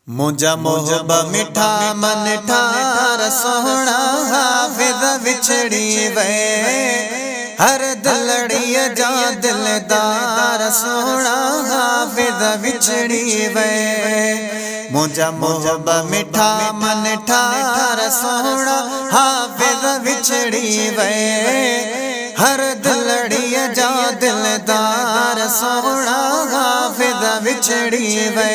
मुझा मोहब्बा मिठा मन ठार सोहना हाफिज विछड़ी वे हर दिलड़िया जा दिलदार सोहना हाफिज विछड़ी वे मुझा मोहब्बा मिठा मन ठार सोहना हाफिज विछड़ी वे हर दिलड़िया जा दिलदार सोहना हाफिज विछड़ी वे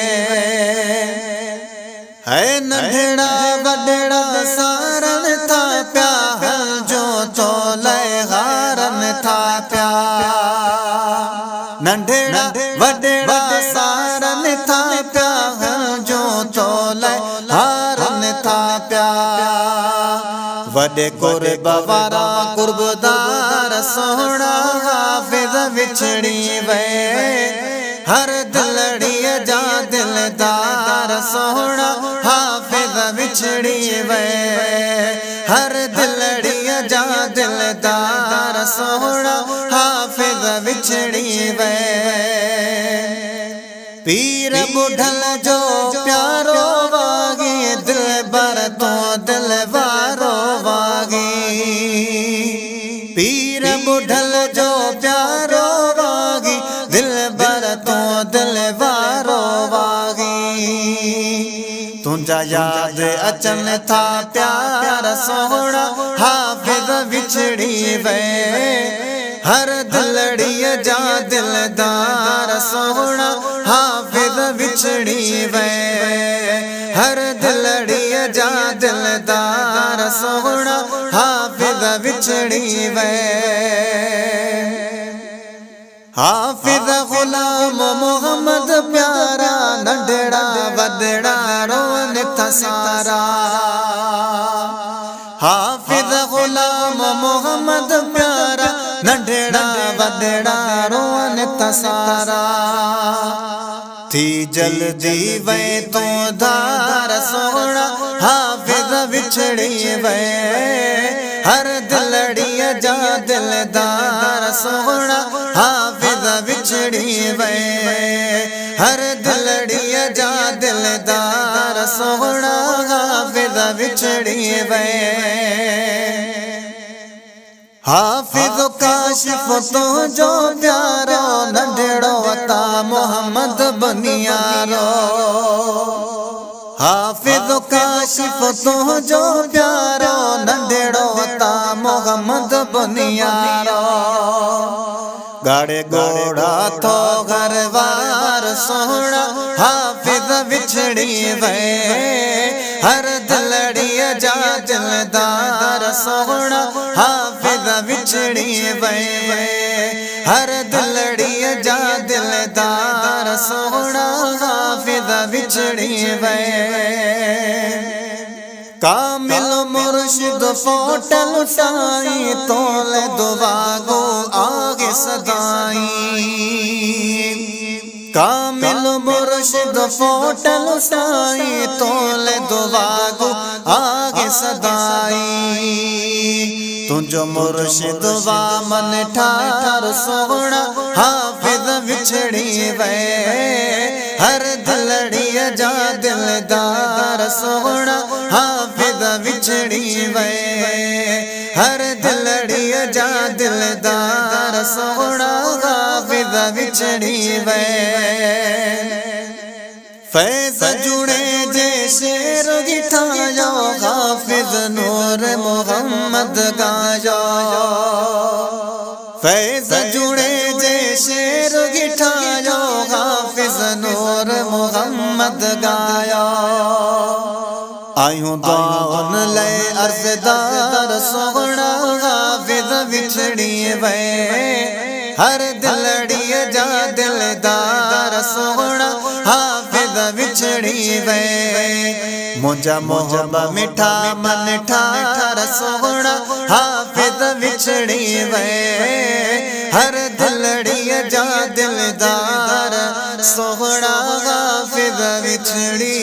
है नंढड़ा वडड़ा सारन था प्यार जो तोले हारन था प्यार नंढड़ा वडड़ा सारन था प्यार जो तोले हारन था प्यार वडे कुर्ब वारा कुर्बदार सोहना हाफिज विछड़ी वे हर दिलड़िया जा दिलदार सोहना हाफिज विछड़ी वे हर दिलड़िया जा दिलदार सोहना हाफिज विछड़ी वे पीर बुढ़ल जो प्यारो वागी दिल बर तो दिलवारो वागी पीर बुढ़ल जो प्यारो वागी दिल बर तो दिलवारो वागी तुझा याद अचन था प्यार सोहना हाफिज विछड़ी वे हर दिलड़िया जा दिलदार सोहना हाफिज विछड़ी वे हर दिलड़िया जा दिलदार सोहना हाफिज विछड़ी वे हाफिज गुलाम मोहम्मद प्यारा नंढड़ा वडड़ा रोन था सारा हाफिज गुलाम मोहम्मद प्यारा नंढड़ा वडड़ा रोन था सारा थी जल्दी वे तो धार सोहना हाफिज विछड़ी वे हर दिलड़िया जा दिलदार सोहना हाफिज विछड़ी वे हर दिलड़िया जा दिलदार सोहना हाफिज विछड़ी वे हाफिज काशिफ तो जो प्यारो नंढड़ो ता मोहम्मद बनियारो हाफिज काशिफ तो जो प्यारो नंढड़ो ता मोहम्मद बनियारो गाड़े घोड़ा थो घरवार सोहना हाफिज विछड़ी वे हर दिलड़िया जा दिलदार सोहना हाफिज विछड़ी वे हर दिलड़िया जा दिलदार सोहना हाफिज विछड़ी वे कामिल मुर्शिद फोटल साई तोले दुआगो आगे सदाई कामिल मुर्शिद फोटल साई तोले दुआगो आगे सदाई तुझो मुर्शिद वा मन ठार सोहना हाफिज विछड़ी वे हर दिलड़िया जा दिलदार सोहना हाफिज विछड़ी वे हर दिलड़िया जा दिलदार सोहना हाफिज विछड़ी वे फैज जुड़े जे शेर गिठायो हाफिज नूर मोहम्मद गायो फैज जुड़े जे शेर गिठायो हाफिज नूर मोहम्मद गायो आयूं दुआन ले अर्ज़दार सोहना हाफिज विछड़ी वे हर दिलड़िया जा दिलदार सोहना हाफिज विछड़ी वे मुझा मोहब्बा मिठा मन ठार सोहना हाफिज विछड़ी वे हर दिलड़िया जा दिलदार सोहना हाफिज विछड़ी